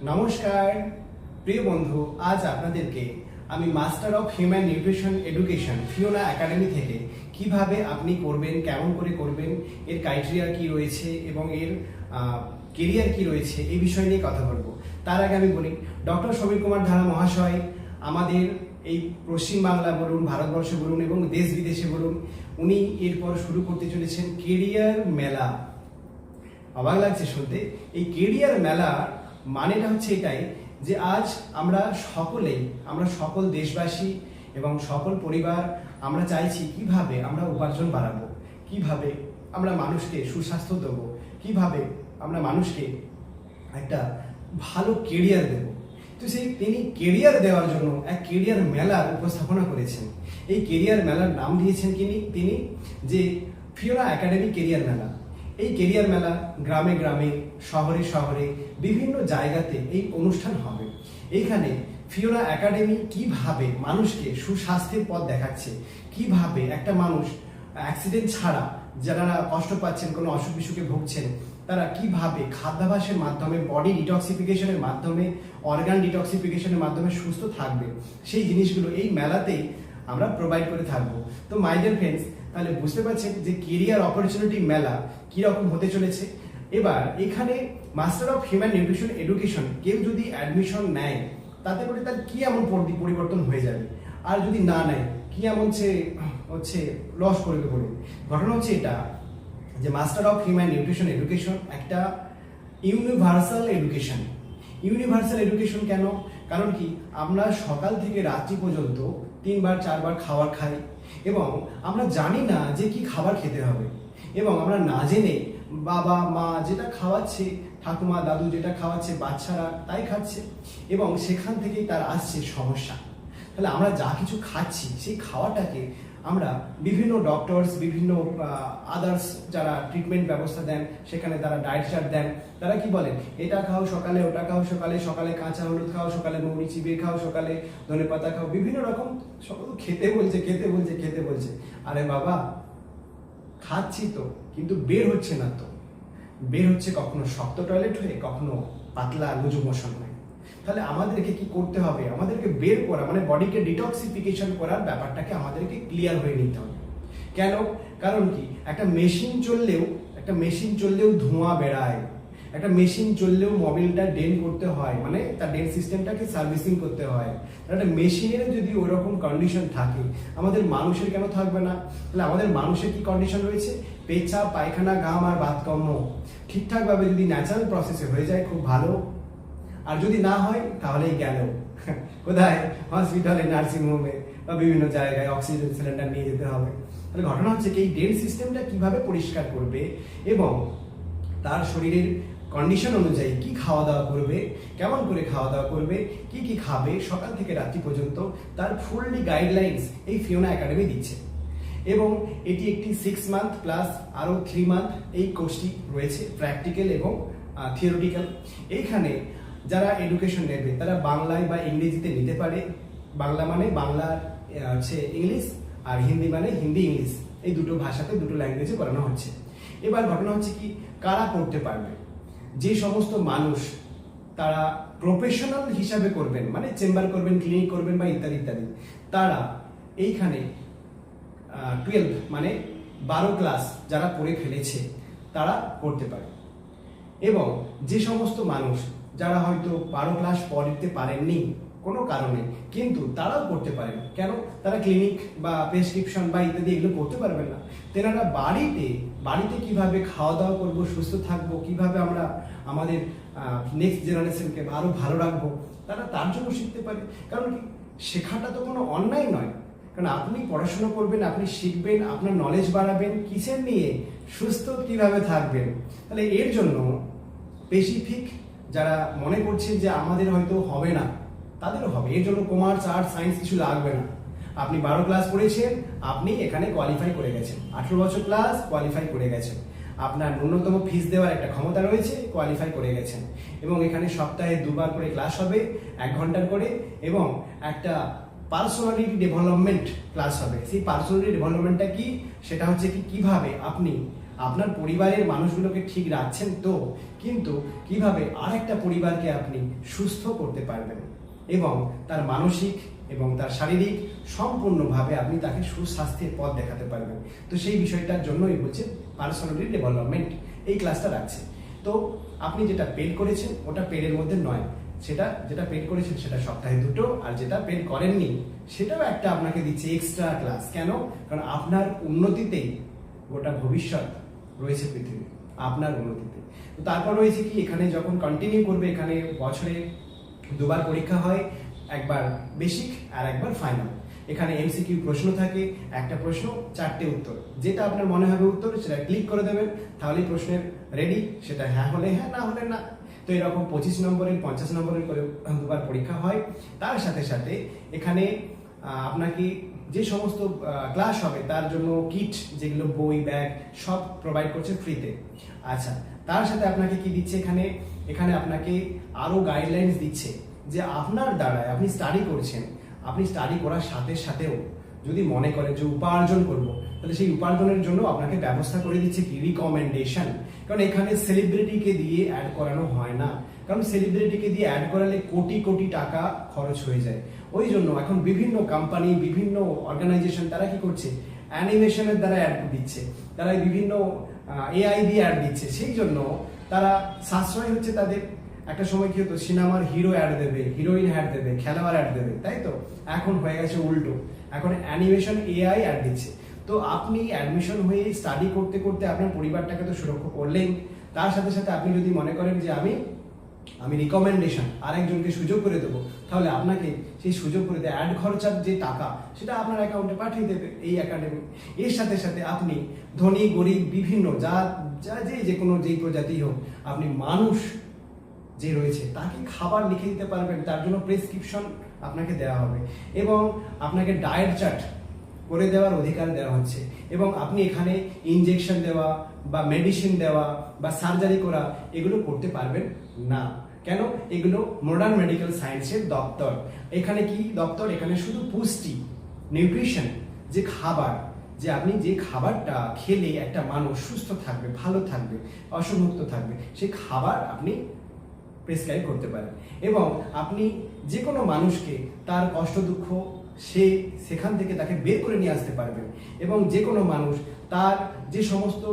নমস্কার প্রিয় বন্ধু, আজ আপনাদেরকে আমি master of human nutrition education Fiona academy থেকে কিভাবে আপনি করবেন, কেমন করে করবেন, এর ক্রাইটেরিয়া কি রয়েছে এবং এর কেরিয়ার কি রয়েছে এই বিষয় নিয়ে কথা বলবো। তার আগে আমি বলি, ডক্টর সমীর কুমার ধারা মহাশয় আমাদের এই পশ্চিমবাংলা বলুন, ভারতবর্ষে বলুন এবং দেশ বিদেশে বলুন, উনি এরপর শুরু করতে চলেছেন কেরিয়ার মেলা। অবাক লাগছে শুনতে। এই কেরিয়ার মেলা মানেটা হচ্ছে এটাই যে আজ আমরা সকল দেশবাসী এবং সকল পরিবার আমরা চাইছি কিভাবে আমরা উপার্জন বাড়াবো, কিভাবে আমরা মানুষকে সুস্বাস্থ্য দেবো, কিভাবে আমরা মানুষকে একটা ভালো কেরিয়ার দেব। তো তিনি কেরিয়ার দেওয়ার জন্য এক কেরিয়ার মেলার উপস্থাপনা করেছেন। এই কেরিয়ার মেলার নাম দিয়েছেন তিনি যে ফিওনা একাডেমি কেরিয়ার মেলা। এই কেরিয়ার মেলা গ্রামে গ্রামে, শহরে শহরে, বিভিন্ন জায়গাতে এই অনুষ্ঠান হবে। এইখানে ফিওনা একাডেমি কিভাবে মানুষকে সুস্বাস্থ্যের পথ দেখাচ্ছে, কিভাবে একটা মানুষ অ্যাক্সিডেন্ট ছাড়া, যারা কষ্ট পাচ্ছেন, কোনো অসুখ বিসুখে ভুগছেন, তারা কিভাবে খাদ্যাভ্যাসের মাধ্যমে, বডি ডিটক্সিফিকেশনের মাধ্যমে, অর্গান ডিটক্সিফিকেশনের মাধ্যমে সুস্থ থাকবে, সেই জিনিসগুলো এই মেলাতেই আমরা প্রোভাইড করে থাকবো। তো মাই ডিয়ার ফ্রেন্ডস, তাহলে বুঝতে পারছেন যে কেরিয়ার অপরচুনিটি মেলা কিরকম হতে চলেছে। এবার এখানে master of human nutrition education কেউ যদি অ্যাডমিশন নেয়, তাতে করে তার কি এমন পরিবর্তন হয়ে যাবে, আর যদি না নেয় কি এমন হচ্ছে লস করবে বলুন। ঘটনা হচ্ছে এটা যে master of human nutrition education একটা ইউনিভার্সাল এডুকেশন। ইউনিভার্সাল এডুকেশন কেন? কারণ কি, আমরা সকাল থেকে রাত্রি পর্যন্ত 3-4 খাবার খাই এবং আমরা জানি না যে কি খাবার খেতে হবে, এবং আমরা না জেনে বাবা মা যেটা খাওয়াচ্ছে, ঠাকুমা দাদু যেটা খাওয়াচ্ছে, বাচ্চারা তাই খাচ্ছে এবং সেখান থেকেই তার আসছে সমস্যা। তাহলে আমরা যা কিছু খাচ্ছি সেই খাওয়াটাকে আমরা বিভিন্ন ডক্টরস, বিভিন্ন আদার্স যারা ট্রিটমেন্ট ব্যবস্থা দেন, সেখানে তারা ডায়েট চার্ট দেন, তারা কি বলেন, এটা খাও সকালে, ওটা খাও সকালে, সকালে কাঁচা হলুদ খাও, সকালে মৌরি চিবিয়ে খাও, সকালে ধনেপাতা খাও, বিভিন্ন রকম সকল খেতে বলছে। আরে বাবা, খাচ্ছি তো, কিন্তু বের হচ্ছে না তো। বের হচ্ছে কখনো শক্ত টয়লেট হয়ে, কখনো পাতলা লুজু মোশন হয়ে। তাহলে আমাদেরকে কি করতে হবে? আমাদেরকে বের করা মানে বডিকে ডিটক্সিফিকেশন করার ব্যাপারটাকে আমাদেরকে ক্লিয়ার হয়ে নিতে হবে। কেন? কারণ কি, একটা মেশিন চললেও ধোঁয়া বেড়ায়, একটা মেশিন চললেও মোবিলটা ড্রেন করতে হয়, মানে তার ড্রেন সিস্টেমটাকে সার্ভিসিং করতে হয়। একটা মেশিনের যদি ওরকম কন্ডিশন থাকে, আমাদের মানুষের কেন থাকবে না? তাহলে আমাদের মানুষের কি কন্ডিশন রয়েছে? পেচ্ছাপ, পায়খানা, ঘাম আর বাতকর্ম ঠিকঠাকভাবে যদি ন্যাচারাল প্রসেসে হয়ে যায় খুব ভালো, আর যদি না হয় তাহলেই গেল কোথায়? হসপিটালে, নার্সিং হোমে বা বিভিন্ন জায়গায় অক্সিজেন সিলিন্ডার নিয়ে যেতে হবে। তাহলে ঘটনা হচ্ছে কি, এই ড্রেন সিস্টেমটা কিভাবে পরিষ্কার করবে এবং তার শরীরের কন্ডিশন অনুযায়ী কি খাওয়া দাওয়া করবে, কেমন করে খাওয়া দাওয়া করবে, কি খাবে সকাল থেকে রাত্রি পর্যন্ত, তার ফুললি গাইডলাইন্স এই ফিওনা একাডেমি দিচ্ছে। এবং এটি একটি 6 মান্থ প্লাস আরও 3 মান্থ এই কোর্সটি রয়েছে, প্র্যাকটিক্যাল এবং থিওরিটিক্যাল। এইখানে যারা এডুকেশন নেবে তারা বাংলায় বা ইংরেজিতে নিতে পারে। বাংলা মানে বাংলা হচ্ছে ইংলিশ, আর হিন্দি মানে হিন্দি ইংলিশ, এই দুটো ভাষাতে, দুটো ল্যাঙ্গুয়েজে পড়ানো হচ্ছে। এবার ঘটনা হচ্ছে কি, কারা করতে পারবে? যে সমস্ত মানুষ তারা প্রফেশনাল হিসাবে করবেন, মানে চেম্বার করবেন, ক্লিনিক করবেন বা ইত্যাদি ইত্যাদি, তারা এইখানে 12 মানে 12 ক্লাস যারা পড়ে ফেলেছে তারা করতে পারে। এবং যে সমস্ত মানুষ যারা হয়তো 12 ক্লাস পড়তে পারেননি কোনো কারণে, কিন্তু তারাও করতে পারেন। কেন? তারা ক্লিনিক বা প্রেসক্রিপশন বা ইত্যাদি এগুলো করতে পারবেন না। তেনারা বাড়িতে কিভাবে খাওয়া দাওয়া করবো, সুস্থ থাকবো, কিভাবে আমরা আমাদের নেক্সট জেনারেশনকে আরো ভালো রাখবো, তারা তার জন্য শিখতে পারে। কারণ কি, শেখাটা তো কোনো অন্যায় নয়। কারণ আপনি পড়াশোনা করবেন, আপনি শিখবেন, আপনার নলেজ বাড়াবেন, কিসের নিয়ে? সুস্থ কিভাবে থাকবেন। তাহলে এর জন্য স্পেসিফিক যারা মনে করছেন যে আমাদের হয়তো হবে না, তাদেরও হবে। এর জন্য কমার্স, আর্টস, সায়েন্স কিছু লাগবে না। আপনি 12 ক্লাস পড়েছেন, আপনি এখানে কোয়ালিফাই করে গেছেন। 18 বছর প্লাস কোয়ালিফাই করে গেছেন। আপনার ন্যূনতম ফিস দেওয়ার একটা ক্ষমতা রয়েছে, কোয়ালিফাই করে গেছেন। এবং এখানে সপ্তাহে 2 বার করে ক্লাস হবে, 1 ঘন্টার করে, এবং একটা পার্সোনালিটি ডেভেলপমেন্ট ক্লাস হবে। সেই পার্সোনালিটি ডেভেলপমেন্টটা কি? সেটা হচ্ছে কিভাবে আপনি আপনার পরিবারের মানুষগুলোকে ঠিক রাখছেন তো, কিন্তু কিভাবে আরেকটা পরিবারকে আপনি সুস্থ করতে পারবেন এবং তার মানসিক এবং তার শারীরিক সম্পূর্ণভাবে আপনি তাকে সুস্বাস্থ্যের পথ দেখাতে পারবেন। তো সেই বিষয়টার জন্যই হচ্ছে পার্সোনালিটি ডেভেলপমেন্ট এই ক্লাসটা রাখছে। তো আপনি যেটা পেড করেছেন ওটা পেডের মধ্যে নয়, সেটা যেটা পেড করেছেন সেটা সপ্তাহে 2টো, আর যেটা পেড করেননি সেটাও একটা আপনাকে দিচ্ছে এক্সট্রা ক্লাস। কেন? কারণ আপনার উন্নতিতেই গোটা ভবিষ্যৎ রয়েছে পৃথিবী, আপনার উন্নতিতে। তো তারপর রয়েছে কি, এখানে যখন কন্টিনিউ করবে, এখানে বছরে 2বার পরীক্ষা হয়, একবার বেসিক আর একবার ফাইনাল। এখানে এমসিকিউ প্রশ্ন থাকে, একটা প্রশ্ন 4টে উত্তর, যেটা আপনার মনে হবে উত্তর সেটা ক্লিক করে দেবেন, তাহলেই প্রশ্নের রেডি, সেটা হ্যাঁ হলে হ্যাঁ, না হলে না। তো এরকম 25 নম্বরের 50 নম্বরের করে 2বার পরীক্ষা হয়। তার সাথে সাথে এখানে আপনাকে যে সমস্ত ক্লাস হবে তার জন্য কিট, যেগুলো বই ব্যাগ সব প্রোভাইড করছে ফ্রিতে। আচ্ছা, তার সাথে আপনাকে কি দিচ্ছে এখানে, এখানে আপনাকে আরো গাইডলাইন্স দিচ্ছে যে আপনার দ্বারায় আপনি স্টাডি করছেন, আপনি স্টাডি করার সাথে সাথেও যদি মনে করেন যে উপার্জন করব, তাহলে সেই উপার্জনের জন্য আপনাকে ব্যবস্থা করে দিচ্ছে কি রিকমেন্ডেশন। কারণ এখানে সেলিব্রিটিকে দিয়ে অ্যাড করানো হয় না, কারণ সেলিব্রিটিকে দিয়ে অ্যাড করালে কোটি কোটি টাকা খরচ হয়ে যায়। ওই জন্য এখন বিভিন্ন কোম্পানি, বিভিন্ন অর্গানাইজেশন তারা কি করছে, অ্যানিমেশনের দ্বারা অ্যাড দিচ্ছে, তারা বিভিন্ন এআই দিয়ে অ্যাড দিচ্ছে। সেই জন্য তারা সাশ্রয় হচ্ছে তাদের। একটা সময় কি হতো, সিনেমার হিরো অ্যাড দেবে, হিরোইন অ্যাড দেবে, খেলোয়াড় অ্যাড দেবে, তাই তো? এখন হয়ে গেছে উল্টো, এখন অ্যানিমেশন এআই অ্যাড দিচ্ছে। তো আপনি অ্যাডমিশন হয়ে স্টাডি করতে করতে আপনার পরিবারটাকে তো সুরক্ষা করলেন, তার সাথে সাথে আপনি যদি মনে করেন যে আমি রিকমেন্ডেশন আরেকজনকে সুযোগ করে দেবো, তাহলে আপনাকে সেই সুযোগ করে দেয় অ্যাড খরচার যে টাকা সেটা আপনার অ্যাকাউন্টে পাঠিয়ে দেবে এই একাডেমি। এর সাথে সাথে আপনি ধনী গরিব বিভিন্ন যে কোনো যেই প্রজাতি হোক, আপনি মানুষ যে রয়েছে তাকে খাবার লিখে দিতে পারবেন, তার জন্য প্রেসক্রিপশন আপনাকে দেওয়া হবে এবং আপনাকে ডায়েট চার্ট করে দেওয়ার অধিকার দেওয়া হচ্ছে। এবং আপনি এখানে ইনজেকশন দেওয়া বা মেডিসিন দেওয়া বা সার্জারি করা এগুলো করতে পারবেন না। কেন? এগুলো মডার্ন মেডিকেল সায়েন্সের দপ্তর। এখানে কি দপ্তর? এখানে শুধু পুষ্টি, নিউট্রিশন, যে খাবার, যে আপনি যে খাবারটা খেলে একটা মানুষ সুস্থ থাকবে, ভালো থাকবে, অসুখমুক্ত থাকবে, সেই খাবার আপনি প্রেসক্রাইব করতে পারেন। এবং আপনি যে কোনো মানুষকে তার কষ্ট দুঃখ সেখান থেকে তাকে বের করে নিয়ে আসতে পারবেন। এবং যে কোনো মানুষ তার যে সমস্ত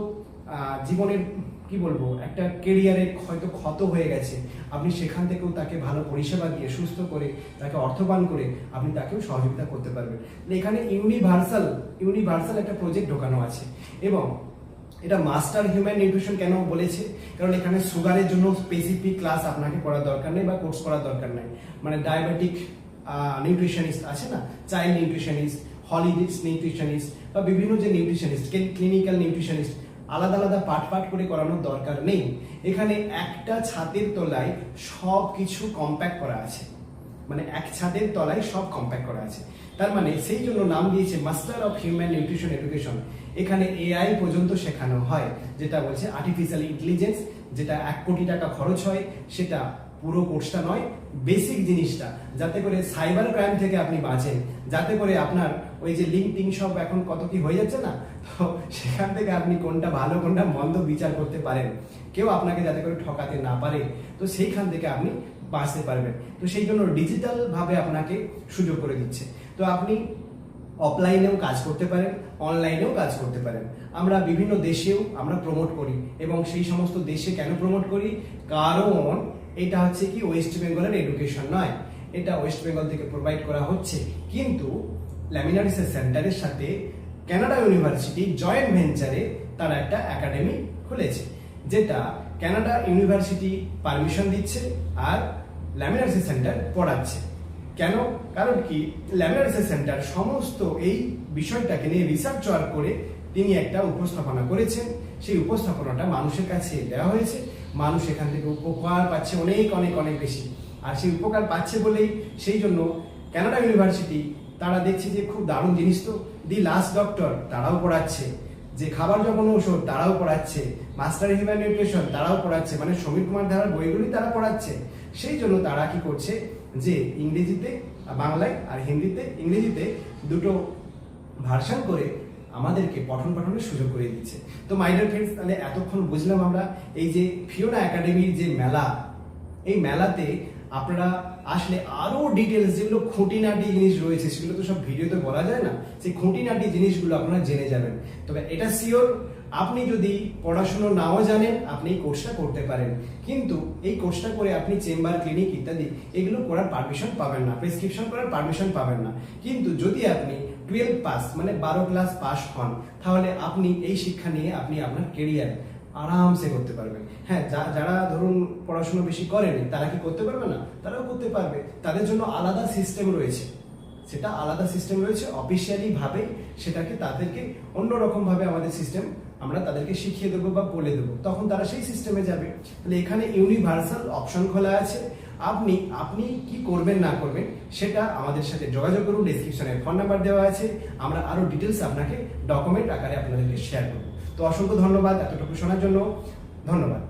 জীবনের কি বলবো একটা কেরিয়ারে হয়তো ক্ষত হয়ে গেছে, আপনি সেখান থেকেও তাকে ভালো পরিষেবা দিয়ে সুস্থ করে তাকে অর্থবান করে আপনি তাকেও সহযোগিতা করতে পারবেন। এখানে ইউনিভার্সাল একটা প্রজেক্ট ঢোকানো আছে। এবং এটা মাস্টার হিউম্যান নিউট্রিশন কেন বলেছে? কারণ এখানে সুগারের জন্য স্পেসিফিক ক্লাস আপনাকে করার দরকার নেই বা কোর্স করার দরকার নেই। মানে ডায়াবেটিক নিউট্রিশনিস্ট আছে না, চাইল্ড নিউট্রিশনিস্ট, হলিডেজ নিউট্রিশনিস্ট বা বিভিন্ন যে নিউট্রিশনিস্ট, ক্লিনিক্যাল নিউট্রিশনিস্ট, আলাদা আলাদা পার্ট করে করানোর দরকার নেই। এখানে একটা ছাদের তলায় সব কিছু কম্প্যাক্ট করা আছে, মানে এক ছাদের তলায় সব কম্প্যাক্ট করা আছে। তার মানে সেই জন্য নাম দিয়েছে master of human nutrition education. এখানে এআই পর্যন্ত শেখানো হয়, যেটা বলছে আর্টিফিশিয়াল ইন্টেলিজেন্স, যেটা 1 কোটি টাকা খরচ হয়, সেটা পুরো কোর্সটা নয়, বেসিক জিনিসটা, যাতে করে সাইবার ক্রাইম থেকে আপনি বাঁচেন, যাতে করে আপনার ওই যে লিঙ্কডিন সব এখন কত কি হয়ে যাচ্ছে না, তো সেখান থেকে আপনি কোনটা ভালো কোনটা মন্দ বিচার করতে পারেন, কেউ আপনাকে যাতে করে ঠকাতে না পারে, তো সেইখান থেকে আপনি বাঁচতে পারবেন। তো সেই জন্য ডিজিটাল ভাবে আপনাকে সুযোগ করে দিচ্ছে। তো আপনি অফলাইনেও কাজ করতে পারেন, অনলাইনেও কাজ করতে পারেন। আমরা বিভিন্ন দেশেও আমরা প্রমোট করি, এবং সেই সমস্ত দেশে কেন প্রমোট করি? কারণ এটা হচ্ছে কি ওয়েস্ট বেঙ্গলের এডুকেশন নয়, এটা ওয়েস্ট বেঙ্গল থেকে প্রোভাইড করা হচ্ছে, কিন্তু ল্যামিনার রিসার্চ সেন্টারের সাথে কানাডা ইউনিভার্সিটি জয়েন্ট ভেঞ্চারে তারা একটা একাডেমি খুলেছে, যেটা কানাডা ইউনিভার্সিটি পারমিশন দিচ্ছে আর ল্যামিনার রিসার্চ সেন্টার পড়াচ্ছে। কেন? কারণ কি, ল্যামিনার রিসার্চ সেন্টার সমস্ত এই বিষয়টাকে নিয়ে রিসার্চ ওয়ার্ক করে তিনি একটা উপস্থাপনা করেছেন। সেই উপস্থাপনাটা মানুষের কাছে দেওয়া হয়েছে, মানুষ এখান থেকে উপকার পাচ্ছে অনেক অনেক অনেক বেশি। আর সেই উপকার পাচ্ছে বলেই সেই জন্য কানাডা ইউনিভার্সিটি তারা দেখছে যে খুব দারুণ জিনিস, তো দি লাস্ট ডক্টর তারাও পড়াচ্ছে, যে খাবার যখন ঔষধ তারাও পড়াচ্ছে, মাস্টার হিউম্যান নিউট্রিশন তারাও পড়াচ্ছে, মানে সমীর কুমার ধারার বইগুলি তারা পড়াচ্ছে। সেই জন্য তারা কি করছে যে ইংরেজিতে, বাংলায় আর ইংরেজিতে দুটো ভার্সন করে আমাদেরকে পঠন পাঠনের সুযোগ করে দিচ্ছে। তো মাই ডিয়ার ফ্রেন্ডস, তাহলে এতক্ষণ বুঝলাম আমরা এই যে ফিওনা একাডেমির যে মেলা, এই মেলাতে আপনারা আসলে আরো ডিটেলস যেগুলো খুঁটিনাটি জিনিস রয়েছে সেগুলো তো সব ভিডিওতে বলা যায় না, সেই খুঁটিনাটি জিনিসগুলো আপনারা জেনে যাবেন। তবে এটা শিওর, আপনি যদি পড়াশুনো নাও জানেন আপনি এই কোর্সটা করতে পারেন, কিন্তু এই কোর্সটা করে আপনি চেম্বার, ক্লিনিক ইত্যাদি এগুলো করার পারমিশন পাবেন না, প্রেসক্রিপশন করার পারমিশন পাবেন না। কিন্তু যদি আপনি 12 পাস মানে 12 ক্লাস পাস হন, তাহলে আপনি এই শিক্ষা নিয়ে আপনি আপনার কেরিয়ার আরামসে করতে পারবেন। হ্যাঁ, যারা ধরুন পড়াশোনা বেশি করেনি তারা কি করতে পারবে না? তারাও করতে পারবে, তাদের জন্য আলাদা সিস্টেম রয়েছে, সেটা আলাদা সিস্টেম রয়েছে অফিসিয়ালি ভাবে, সেটাকে তাদেরকে অন্যরকম ভাবে আমাদের সিস্টেম আমরা তাদেরকে শিখিয়ে দেবো বা বলে দেবো, তখন তারা সেই সিস্টেমে যাবে। তাহলে এখানে ইউনিভার্সাল অপশন খোলা আছে, আপনি কি করবেন না করবেন সেটা আমাদের সাথে যোগাযোগ করুন, ডেসক্রিপশনে ফোন নাম্বার দেওয়া আছে, আমরা আরো ডিটেলস আপনাকে ডকুমেন্ট আকারে আপনাদেরকে শেয়ার করবো। তো অসংখ্য ধন্যবাদ এতটুকু শোনার জন্য, ধন্যবাদ।